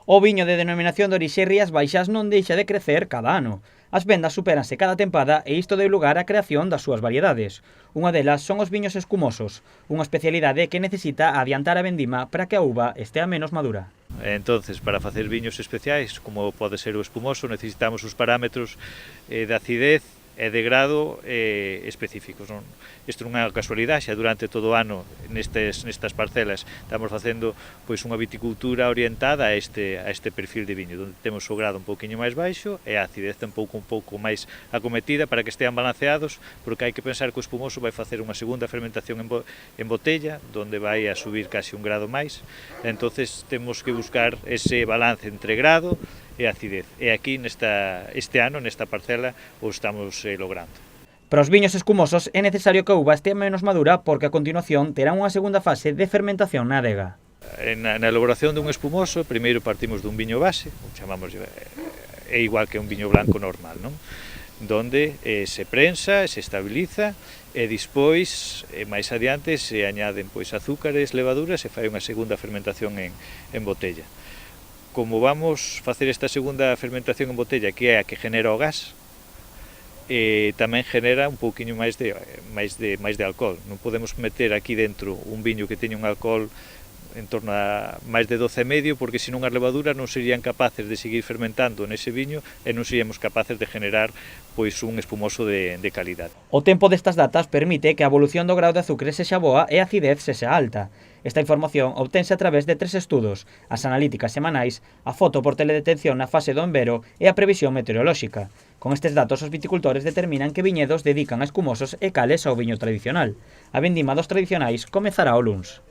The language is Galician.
O viño de denominación de orixe Rías Baixas non deixa de crecer cada ano. As vendas supéranse cada tempada e isto deu lugar á creación das súas variedades. Unha delas son os viños escumosos, unha especialidade que necesita adiantar a vendima para que a uva estea menos madura. Entonces, para facer viños especiais, como pode ser o espumoso, necesitamos os parámetros de acidez e de grado específicos. Non? Isto non é unha casualidade, xa durante todo o ano nestas parcelas estamos facendo pois unha viticultura orientada a este perfil de viño, onde temos o grado un pouquiño máis baixo e a acidez un pouco máis acometida para que estean balanceados, porque hai que pensar que o espumoso vai facer unha segunda fermentación en botella, onde vai a subir casi un grado máis, entonces temos que buscar ese balance entre grado e acidez. E aquí este ano, nesta parcela, o estamos logrando. Para os viños escumosos é necesario que a uva estea menos madura porque a continuación terá unha segunda fase de fermentación na adega. Na elaboración dun espumoso, primeiro partimos dun viño base, chamamos, é igual que un viño blanco normal, non? Donde se prensa, se estabiliza e despois, máis adiante, se añaden pois azúcares, levaduras e fai unha segunda fermentación en botella. Como vamos facer esta segunda fermentación en botella, que é a que genera o gas, tamén genera un pouquiño máis de alcohol. Non podemos meter aquí dentro un viño que teña un alcohol en torno a máis de 12,5, porque senón as levaduras non serían capaces de seguir fermentando nese viño e non seríamos capaces de generar pois un espumoso de calidad. O tempo destas datas permite que a evolución do grao de azúcar sexa boa e a acidez sexa alta. Esta información obtense a través de 3 estudos, as analíticas semanais, a foto por teledetención na fase do envero e a previsión meteorolóxica. Con estes datos, os viticultores determinan que viñedos dedican a escumosos e cales ao viño tradicional. A vendima dos tradicionais comezará o luns.